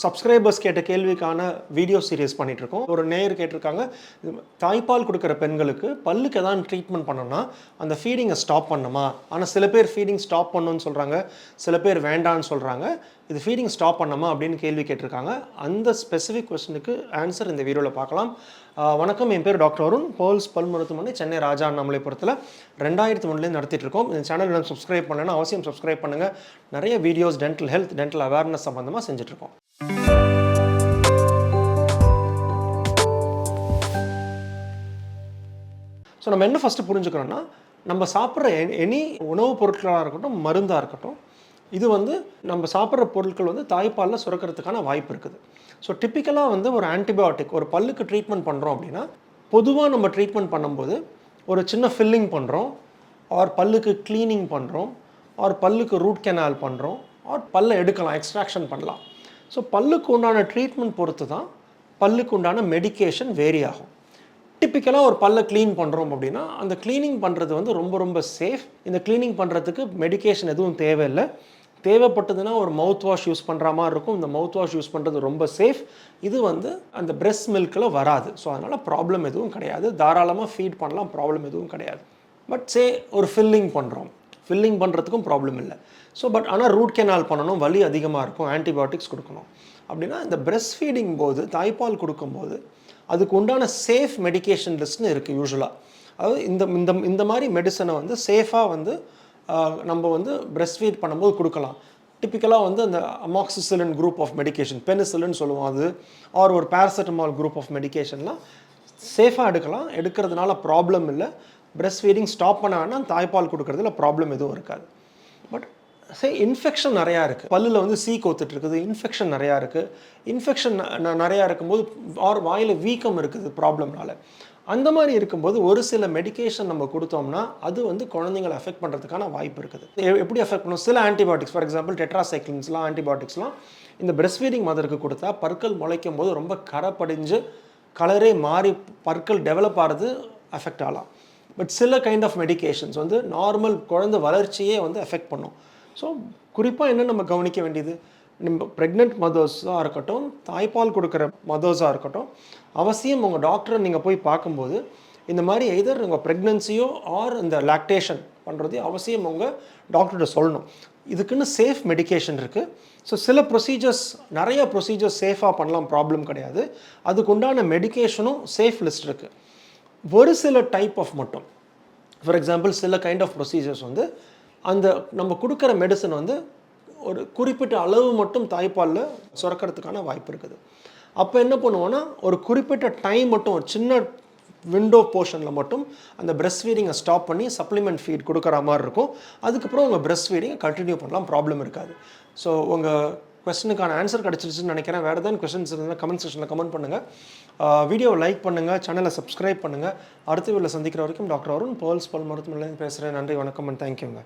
Subscribers கேட்ட கேள்விக்கான video series பண்ணிகிட்ருக்கோம். ஒரு நேயர் கேட்டிருக்காங்க, தாய்ப்பால் கொடுக்குற பெண்களுக்கு பல்லுக்கு எதாவது ட்ரீட்மெண்ட் பண்ணணும்னா அந்த ஃபீடிங்கை ஸ்டாப் பண்ணணுமா? ஆனால் சில பேர் ஃபீடிங் ஸ்டாப் பண்ணணும்னு சொல்கிறாங்க, சில பேர் வேண்டான்னு சொல்கிறாங்க. இது ஃபீடிங் ஸ்டாப் பண்ணணுமா அப்படின்னு கேள்வி கேட்டிருக்காங்க. அந்த ஸ்பெசிஃபிக் கொஸ்டினுக்கு ஆன்சர் இந்த வீடியோவில் பார்க்கலாம். வணக்கம், என் பேர் டாக்டர் அருண். பேர்ல்ஸ் பல் மருத்துவமனை, சென்னை ராஜா அண்ணாமலைபுரத்தில் 2003 நடத்திட்டு இருக்கோம். இந்த சேனல் சப்ஸ்கிரைப் பண்ணலைன்னா அவசியம் சப்ஸ்கிரைப் பண்ணுங்கள். நிறைய videos dental health, dental awareness சம்மந்தமாக செஞ்சுட்ருக்கோம். ஸோ நம்ம என்ன ஃபஸ்ட்டு புரிஞ்சுக்கணும்னா, நம்ம சாப்பிட்ற எனி உணவுப் பொருட்களாக இருக்கட்டும், மருந்தாக இருக்கட்டும், இது நம்ம சாப்பிட்ற பொருட்கள் தாய்ப்பாலில் சுரக்கிறதுக்கான வாய்ப்பு இருக்குது. ஸோ டிப்பிக்கலாக ஒரு ஆன்டிபயோட்டிக், ஒரு பல்லுக்கு ட்ரீட்மெண்ட் பண்ணுறோம் அப்படின்னா, பொதுவாக நம்ம ட்ரீட்மெண்ட் பண்ணும்போது ஒரு சின்ன ஃபில்லிங் பண்ணுறோம், ஆர் பல்லுக்கு க்ளீனிங் பண்ணுறோம், ஆர் பல்லுக்கு ரூட் கெனால் பண்ணுறோம், ஆர் பல்லை எடுக்கலாம், எக்ஸ்ட்ராக்ஷன் பண்ணலாம். ஸோ பல்லுக்கு உண்டான ட்ரீட்மெண்ட் பொறுத்து தான் பல்லுக்கு உண்டான மெடிகேஷன் வேரி ஆகும். டிப்பிக்கலாக ஒரு பல்லை க்ளீன் பண்ணுறோம் அப்படின்னா, அந்த க்ளீனிங் பண்ணுறது ரொம்ப ரொம்ப சேஃப். இந்த க்ளீனிங் பண்ணுறதுக்கு மெடிகேஷன் எதுவும் தேவையில்லை. தேவைப்பட்டதுன்னா ஒரு மவுத் வாஷ் யூஸ் பண்ணுற மாதிரி இருக்கும். இந்த மவுத் வாஷ் யூஸ் பண்ணுறது ரொம்ப சேஃப். இது அந்த பிரெஸ்ட் மில்கில் வராது. ஸோ அதனால் ப்ராப்ளம் எதுவும் கிடையாது. தாராளமாக ஃபீட் பண்ணலாம், ப்ராப்ளம் எதுவும் கிடையாது. பட் ஒரு ஃபில்லிங் பண்ணுறோம், ஃபில்லிங் பண்ணுறதுக்கும் ப்ராப்ளம் இல்லை. ஸோ ஆனால் ரூட் கெனால் பண்ணணும், வலி அதிகமாக இருக்கும், ஆன்டிபயோட்டிக்ஸ் கொடுக்கணும். அப்படின்னா இந்த பிரெஸ்ட் ஃபீடிங் போது, தாய்ப்பால் கொடுக்கும்போது அதுக்கு உண்டான சேஃப் மெடிகேஷன் லிஸ்ட்னு இருக்குது யூஸ்வலாக. அதாவது இந்த மாதிரி மெடிசனை சேஃபாக நம்ம பிரெஸ்ட் ஃபீட் பண்ணும்போது கொடுக்கலாம். டிப்பிக்கலாக அந்த amoxicillin group of medication, penicillin சொல்லுவோம், அது ஆர் ஒரு பேராசிட்டமால் குரூப் ஆஃப் மெடிகேஷன்லாம் சேஃபாக எடுக்கலாம். எடுக்கிறதுனால ப்ராப்ளம் இல்லை. பிரெஸ்ட் ஃபீடிங் ஸ்டாப் பண்ண வேணால், தாய்ப்பால் கொடுக்குறதுல ப்ராப்ளம் எதுவும் இருக்காது. பட் இன்ஃபெக்ஷன் நிறையா இருக்குது. பல்லில் சீ கோத்துட்டு இருக்குது, இன்ஃபெக்ஷன் நிறையா இருக்குது. இன்ஃபெக்ஷன் நிறையா இருக்கும்போது ஆர் வாயில் வீக்கம் இருக்குது ப்ராப்ளம்னால. அந்த மாதிரி இருக்கும்போது ஒரு சில மெடிகேஷன் நம்ம கொடுத்தோம்னா அது குழந்தைங்களை அஃபெக்ட் பண்ணுறதுக்கான வாய்ப்பு இருக்குது. எப்படி அஃபெக்ட் பண்ணும்? சில ஆன்டிபயோட்டிக்ஸ், ஃபார் எக்ஸாம்பிள் டெட்ராசைக்ளின்ஸ்லாம், ஆன்டிபயோட்டிக்ஸ்லாம் இந்த பிரெஸ்ட் ஃபீடிங் மதருக்கு கொடுத்தா பற்கள் முளைக்கும் போது ரொம்ப கரை படிஞ்சு கலரே மாறி பற்கள் டெவலப் ஆகிறது அஃபெக்ட் ஆகலாம். பட் சில கைண்ட் ஆஃப் மெடிகேஷன்ஸ் நார்மல் குழந்தை வளர்ச்சியே அஃபெக்ட் பண்ணும். ஸோ குறிப்பாக என்ன நம்ம கவனிக்க வேண்டியது, நம்ம ப்ரெக்னென்ட் மதர்ஸாக இருக்கட்டும், தாய்ப்பால் கொடுக்குற மதர்ஸாக இருக்கட்டும், அவசியம் உங்கள் டாக்டரை நீங்கள் போய் பார்க்கும்போது இந்த மாதிரி எதர் உங்கள் ப்ரெக்னென்சியோ ஆர் இந்த லாக்டேஷன் பண்ணுறதே அவசியம் உங்கள் டாக்டர்கிட்ட சொல்லணும். இதுக்குன்னு சேஃப் மெடிகேஷன் இருக்குது. ஸோ சில ப்ரொசீஜர்ஸ், நிறைய ப்ரொசீஜர்ஸ் சேஃபாக பண்ணலாம், ப்ராப்ளம் கிடையாது. அதுக்கு உண்டான மெடிகேஷனும் சேஃப் லிஸ்ட் இருக்குது. ஒரு சில டைப் ஆஃப் மட்டும், ஃபார் எக்ஸாம்பிள் சில கைண்ட் ஆஃப் ப்ரொசீஜர்ஸ் அந்த நம்ம கொடுக்குற மெடிசன் ஒரு குறிப்பிட்ட அளவு மட்டும் தாய்ப்பாலில் சுரக்கிறதுக்கான வாய்ப்பு இருக்குது. அப்போ என்ன பண்ணுவோன்னா, ஒரு குறிப்பிட்ட டைம் மட்டும், ஒரு சின்ன விண்டோ போர்ஷனில் மட்டும் அந்த பிரெஸ்ட் ஃபீடிங்கை ஸ்டாப் பண்ணி சப்ளிமெண்ட் ஃபீட் கொடுக்குற மாதிரி இருக்கும். அதுக்கப்புறம் உங்கள் பிரெஸ்ட் ஃபீடிங்கை கண்டினியூ பண்ணலாம், ப்ராப்ளம் இருக்காது. ஸோ உங்கள் கொஸ்டினுக்கான ஆன்சர் கிடச்சிருச்சுன்னு நினைக்கிறேன். வேறு ஏதாவது கொஸ்டின்ஸ் இருந்தால் கமெண்ட் செக்ஷனில் கமெண்ட் பண்ணுங்கள். வீடியோவை லைக் பண்ணுங்கள், சேனலை சப்ஸ்கிரைப் பண்ணுங்கள். அடுத்த வீடியோவில் சந்திக்கிற வரைக்கும் டாக்டர் அருண், பேர்ல்ஸ் பல் மருத்துவமனையிலேருந்து பேசுகிறேன். நன்றி, வணக்கம் அண்ட் தேங்க்யூங்க.